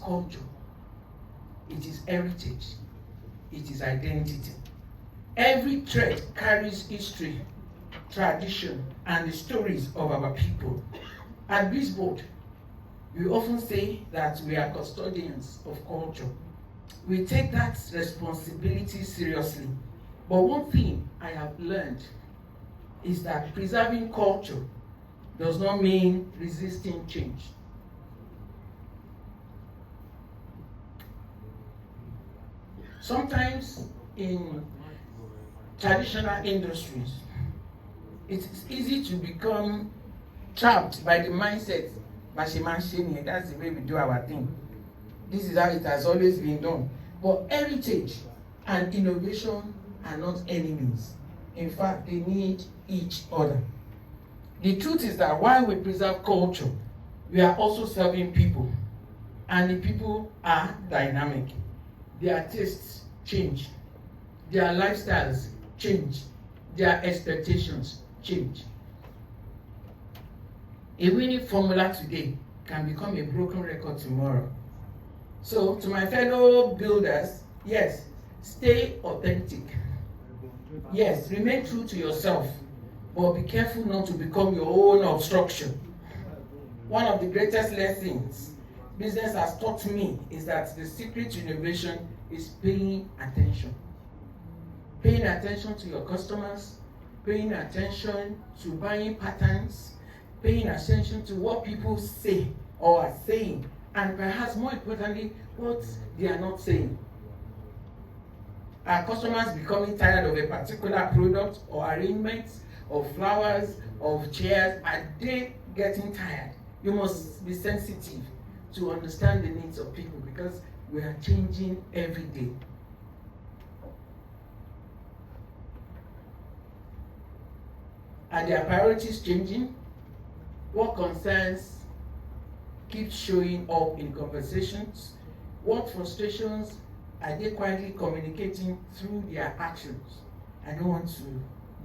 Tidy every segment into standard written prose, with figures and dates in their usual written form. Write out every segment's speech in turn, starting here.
culture, it is heritage, it is identity. Every thread carries history, tradition, and the stories of our people. At this board, we often say that we are custodians of culture. We take that responsibility seriously. But one thing I have learned is that preserving culture does not mean resisting change. Sometimes in traditional industries, it is easy to become trapped by the mindset, that's the way we do our thing. This is how it has always been done. But heritage and innovation are not enemies. In fact, they need each other. The truth is that while we preserve culture, we are also serving people. And the people are dynamic. Their tastes change. Their lifestyles change. Their expectations change. A winning formula today can become a broken record tomorrow. So, to my fellow builders, yes, stay authentic. Yes, remain true to yourself, but be careful not to become your own obstruction. One of the greatest lessons business has taught me is that the secret to innovation is paying attention. Paying attention to your customers, paying attention to buying patterns, paying attention to what people say or are saying, and perhaps more importantly, what they are not saying. Are customers becoming tired of a particular product or arrangement of flowers, of chairs? Are they getting tired? You must be sensitive to understand the needs of people because we are changing every day. Are their priorities changing? What concerns keep showing up in conversations? What frustrations are they quietly communicating through their actions? I don't want to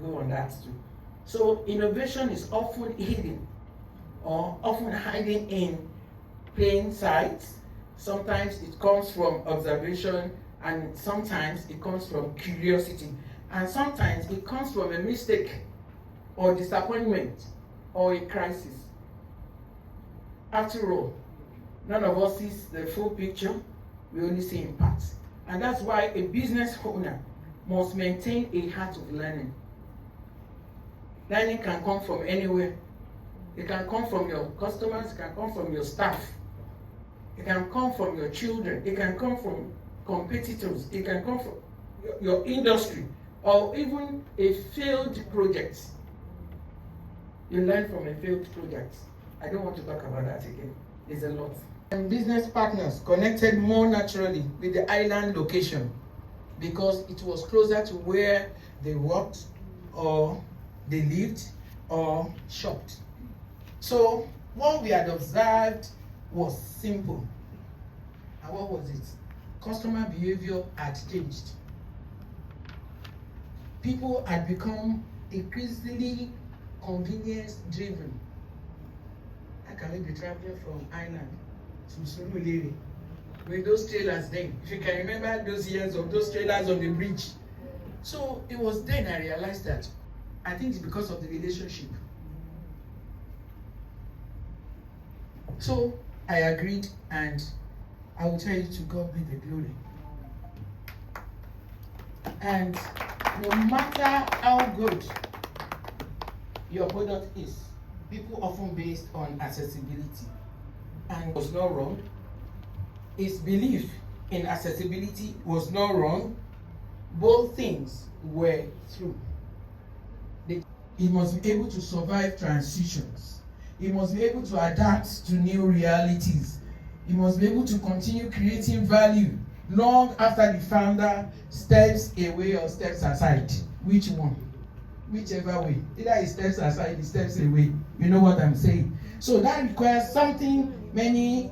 go on that too. So innovation is often hidden or often hiding in plain sight. Sometimes it comes from observation, and sometimes it comes from curiosity, and sometimes it comes from a mistake or disappointment or a crisis. After all, none of us sees the full picture, we only see in parts. And that's why a business owner must maintain a heart of learning. Learning can come from anywhere. It can come from your customers, it can come from your staff, it can come from your children, it can come from competitors, it can come from your industry, or even a failed project. You learn from a failed project. I don't want to talk about that again. There's a lot. And business partners connected more naturally with the island location because it was closer to where they worked or they lived or shopped. So what we had observed was simple. And what was it? Customer behavior had changed. People had become increasingly convenience driven. How can we be traveling from island to Surulere with those trailers then? If you can remember those years of those trailers on the bridge. So it was then I realized that I think it's because of the relationship. So I agreed, and I will tell you, to God be the glory. And no matter how good your product is, people often based on accessibility, and it was not wrong. His belief in accessibility was not wrong. Both things were true. He must be able to survive transitions. He must be able to adapt to new realities. He must be able to continue creating value long after the founder steps away or steps aside. Which one? Whichever way. Either he steps aside, he steps away. You know what I'm saying? So that requires something many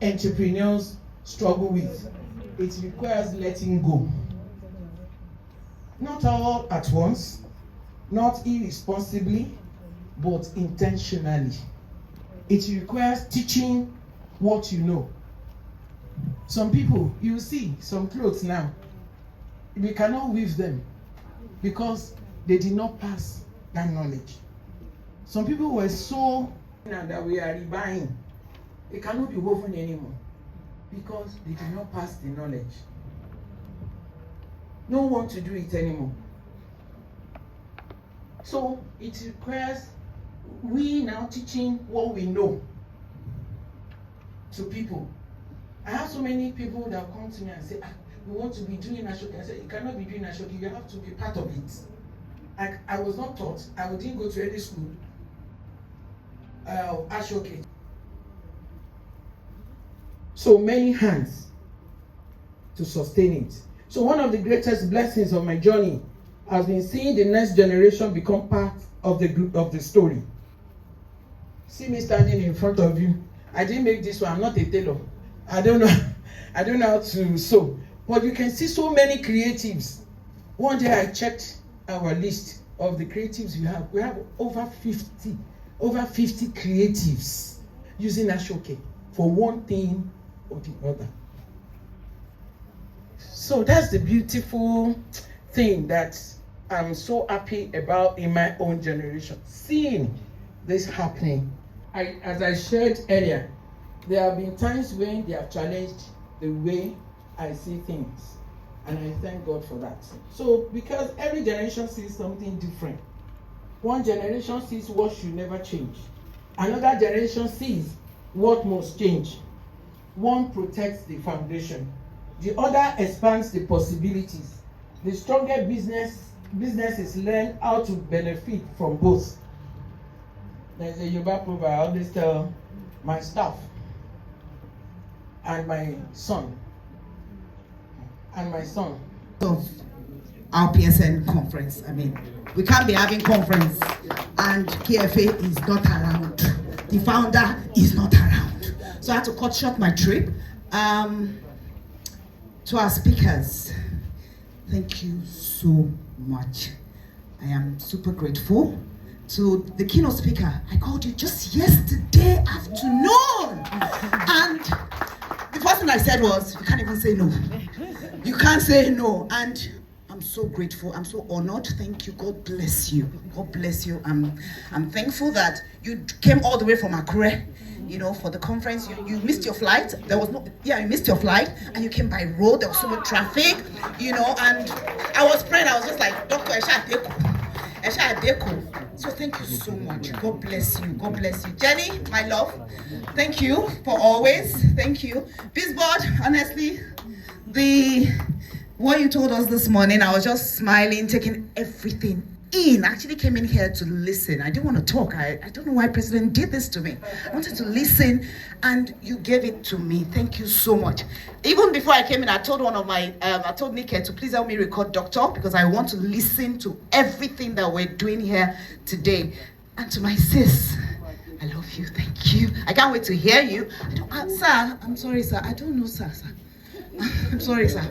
entrepreneurs struggle with. It requires letting go. Not all at once, not irresponsibly, but intentionally. It requires teaching what you know. Some people, you see some clothes now, we cannot weave them because they did not pass that knowledge. Some people were so that we are rebuying. It cannot be woven anymore because they did not pass the knowledge. No one want to do it anymore. So it requires we now teaching what we know to people. I have so many people that come to me and say, we want to be doing Ashoke. I said, you cannot be doing Ashoke, you have to be part of it. I was not taught, I didn't go to any school. Ashoke. So many hands to sustain it. So one of the greatest blessings of my journey has been seeing the next generation become part of the group of the story. See me standing in front of you. I didn't make this one. I'm not a tailor. I don't know how to sew. But you can see so many creatives. One day I checked our list of the creatives we have. We have over 50 creatives using Ashoke for one thing or the other. So that's the beautiful thing that I'm so happy about in my own generation. Seeing this happening. As I shared earlier, there have been times when they have challenged the way I see things. And I thank God for that. So, because every generation sees something different. One generation sees what should never change. Another generation sees what must change. One protects the foundation. The other expands the possibilities. The stronger businesses learn how to benefit from both. There's a Yoruba proverb I always tell my staff and my son. Of our PSN conference. I mean, we can't be having conference and KFA is not around. The founder is not around. So I had to cut short my trip. To our speakers, thank you so much. I am super grateful. To the keynote speaker, I called you just yesterday afternoon. And the first thing I said was, you can't even say no. You can't say no. And I'm so grateful. I'm so honored. Thank you. God bless you. God bless you. I'm thankful that you came all the way from Akure, you know, for the conference. You missed your flight. You missed your flight and you came by road. There was so much traffic, you know, and I was praying. I was just like, Dr. Esha Adeko. So thank you so much. God bless you. God bless you. Jenny, my love, thank you for always. Thank you. Bizboard, honestly, what you told us this morning, I was just smiling, taking everything in. I actually came in here to listen. I didn't want to talk. I don't know why President did this to me. I wanted to listen and you gave it to me. Thank you so much. Even before I came in, I told I told Nike to please help me record Doctor because I want to listen to everything that we're doing here today. And to my sis, I love you. Thank you. I can't wait to hear you. Sir, I'm sorry, sir. I don't know, sir. I'm sorry, sir.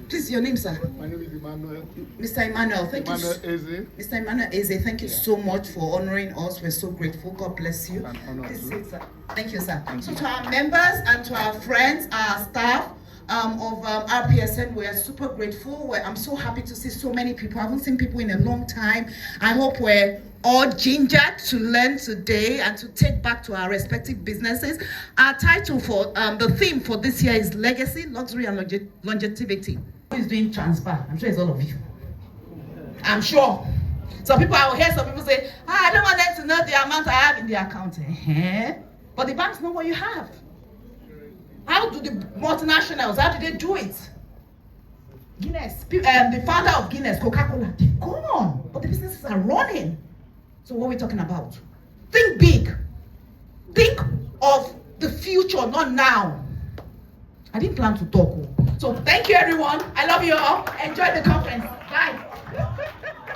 Please, your name, sir? My name is Emmanuel. Mr. Emmanuel, thank you. Eze. Mr. Emmanuel Eze, thank you so much for honoring us. We're so grateful. God bless you. Please sit, sir. Thank you, sir. So to our members and to our friends, our staff of RPSN, we are super grateful. I'm so happy to see so many people. I haven't seen people in a long time. I hope we're all gingered to learn today and to take back to our respective businesses. Our title for the theme for this year is Legacy, Luxury and Longevity. Who is doing transfer? I'm sure it's all of you. I'm sure. Some people, I will hear some people say, I don't want them to know the amount I have in the account. But the banks know what you have. How do the multinationals, how do they do it? Guinness, the founder of Guinness, Coca-Cola, they're gone. But the businesses are running. So what are we talking about? Think big. Think of the future, not now. I didn't plan to talk. So thank you, everyone. I love you all. Enjoy the conference. Bye.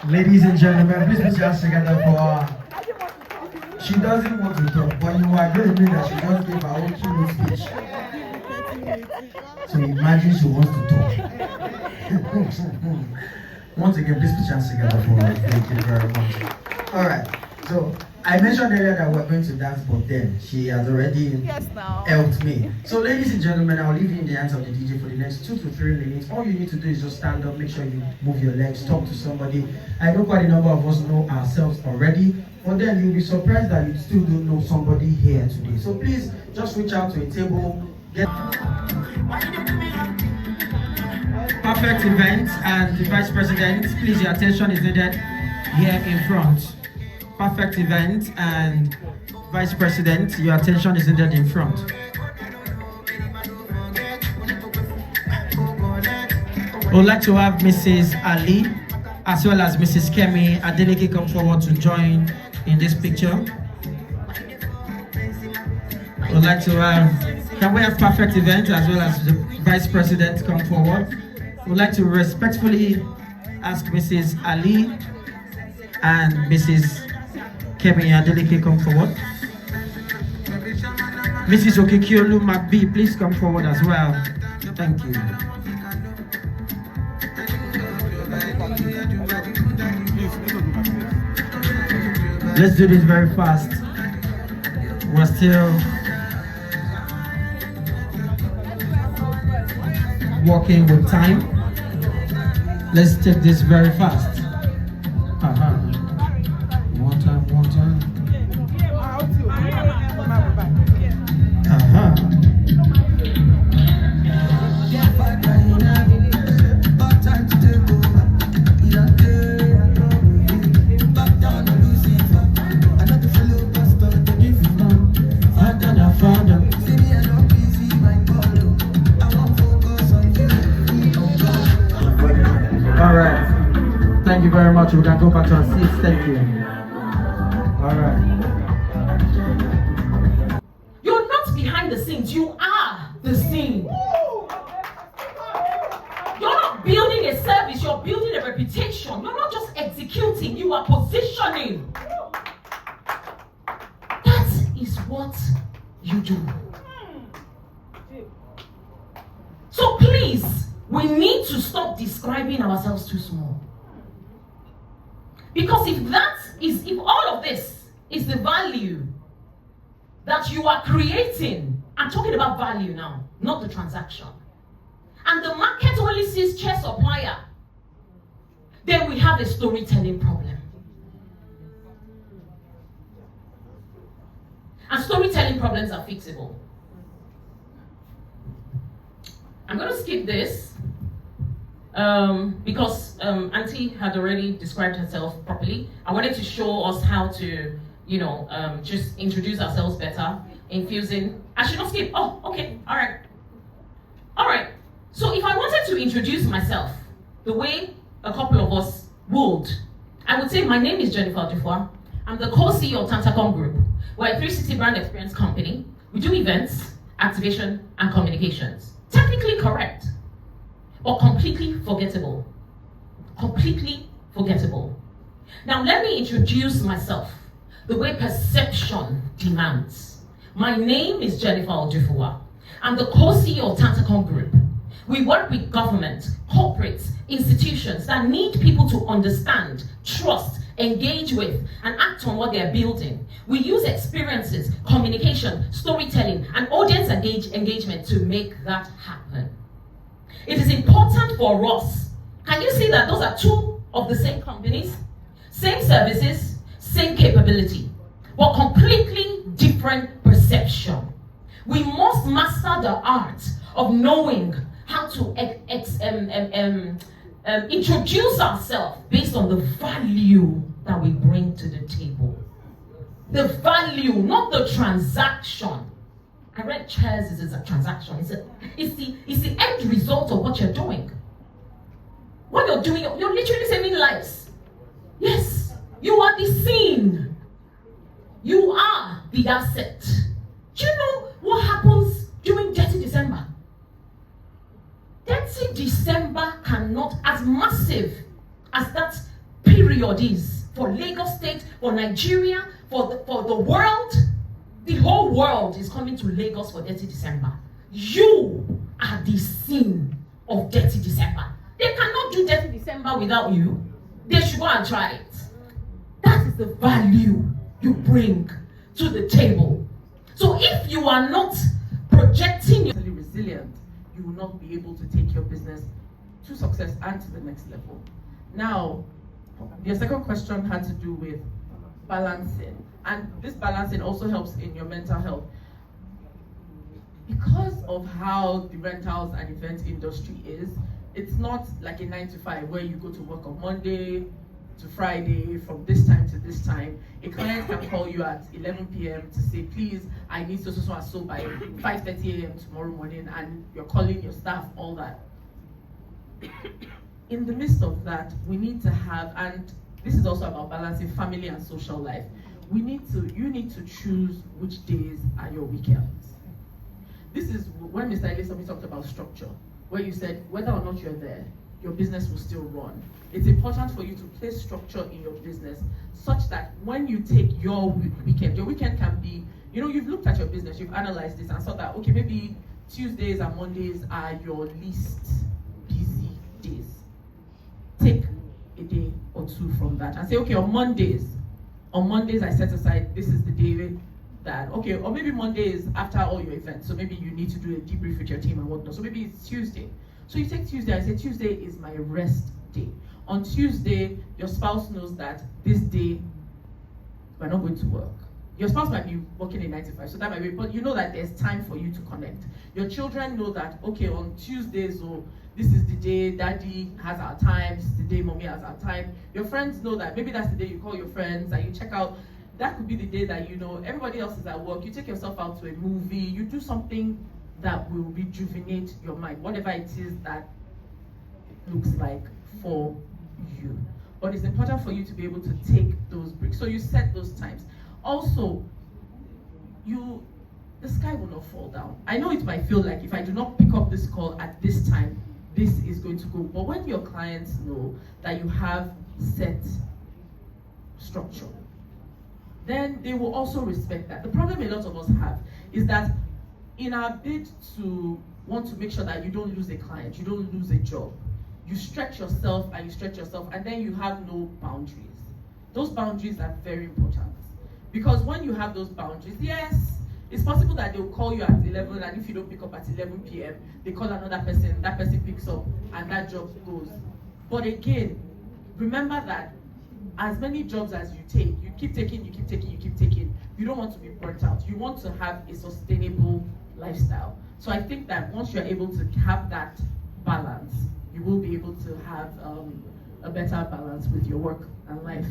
Ladies and gentlemen, please put your hands together for her. She doesn't want to talk, but you are going to know that she just gave her own keynote speech. So imagine she wants to talk. Once again, please put your hands together for her. Thank you very much. All right. So I mentioned earlier that we're going to dance, but then she has already helped me. So ladies and gentlemen, I'll leave you in the hands of the DJ for the next 2 to 3 minutes. All you need to do is just stand up, make sure you move your legs, talk to somebody. I know quite a number of us know ourselves already, but then you'll be surprised that you still don't know somebody here today. So please just reach out to a table, get perfect event, and the Vice President, please, your attention is needed here in front. Perfect event and Vice President, your attention is needed in front. We'd like to have Mrs. Ali as well as Mrs. Kemi Adeleke come forward to join in this picture. We'd like to have, can we have perfect event as well as the Vice President come forward? We'd like to respectfully ask Mrs. Ali and Mrs. Kemi Adeleke come forward. Mrs. Okekiolu McBee, please come forward as well. Thank you. Let's do this very fast. We're still working with time. Let's take this very fast. One time. All right. Thank you very much. We can go back to our seats. Thank you. All right. You're not behind the scenes. You are the scene. You're not building a service. You're building a reputation. You're not just executing. You are positioning. That is what you do. So please, we need to stop describing ourselves too small. Because if all of this is the value that you are creating, I'm talking about value now, not the transaction, and the market only sees chair supplier, then we have a storytelling problem. And storytelling problems are fixable. I'm going to skip this because Auntie had already described herself properly. I wanted to show us how to, just introduce ourselves better, infusing. I should not skip. Oh, okay. All right. So if I wanted to introduce myself the way a couple of us would, I would say my name is Jennifer Dufour. I'm the co-CEO of Tantacom Group. We're a 360 brand experience company. We do events, activation, and communications. Technically correct, but completely forgettable. Completely forgettable. Now let me introduce myself the way perception demands. My name is Jennifer Dufour. I'm the co-CEO of Tantacom Group. We work with government, corporates, institutions that need people to understand, trust, engage with, and act on what they're building. We use experiences, communication, storytelling, and audience engagement to make that happen. It is important for us. Can you see that those are two of the same companies? Same services, same capability, but completely different perception. We must master the art of knowing how to introduce ourselves based on the value that we bring to the table. The value, not the transaction. I read chairs is a transaction. It's the end result of what you're doing. What you're doing, you're literally saving lives. Yes, you are the scene. You are the asset. Do you know what happens during Dirty December? Dirty December cannot, as massive as that period is for Lagos State, for Nigeria, for the world, the whole world is coming to Lagos for Dirty December. You are the scene of Dirty December. They cannot do Dirty December without you. They should go and try it. That is the value you bring to the table. So if you are not projecting yourself resilient, you will not be able to take your business to success and to the next level. Now, your second question had to do with balancing, and this balancing also helps in your mental health. Because of how the rentals and events industry is, it's not like a 9 to 5 where you go to work on Monday to Friday from this time to this time. A client can call you at 11 p.m. to say, please, I need so and so by 5:30 a.m. tomorrow morning, and you're calling your staff, all that. In the midst of that, we need to have, and this is also about balancing family and social life. You need to choose which days are your weekends. This is when Mr. Elisomi talked about structure, where you said whether or not you're there, your business will still run. It's important for you to place structure in your business such that when you take your weekend can be, you've looked at your business, you've analyzed this and saw that, okay, maybe Tuesdays and Mondays are your least busy days. Take a day or two from that and say, okay, on Mondays I set aside, this is the day that, okay, or maybe Monday is after all your events, so maybe you need to do a debrief with your team and whatnot, so maybe it's Tuesday. So you take Tuesday and say, Tuesday is my rest day. On Tuesday, your spouse knows that this day, we're not going to work. Your spouse might be working a 9 to 5, so that might be, but you know that there's time for you to connect. Your children know that, okay, on Tuesdays, so this is the day daddy has our time, this is the day mommy has our time. Your friends know that, maybe that's the day you call your friends and you check out. That could be the day that everybody else is at work, you take yourself out to a movie, you do something that will rejuvenate your mind, whatever it is that looks like for you. But it's important for you to be able to take those breaks. So you set those times. Also, the sky will not fall down. I know it might feel like if I do not pick up this call at this time, this is going to go. But when your clients know that you have set structure, then they will also respect that. The problem a lot of us have is that in our bid to want to make sure that you don't lose a client, you don't lose a job, you stretch yourself, and then you have no boundaries. Those boundaries are very important. Because when you have those boundaries, yes, it's possible that they'll call you at 11, and if you don't pick up at 11 p.m., they call another person, that person picks up, and that job goes. But again, remember that as many jobs as you take, you keep taking, you don't want to be burnt out. You want to have a sustainable lifestyle. So I think that once you're able to have that balance, you will be able to have a better balance with your work and life.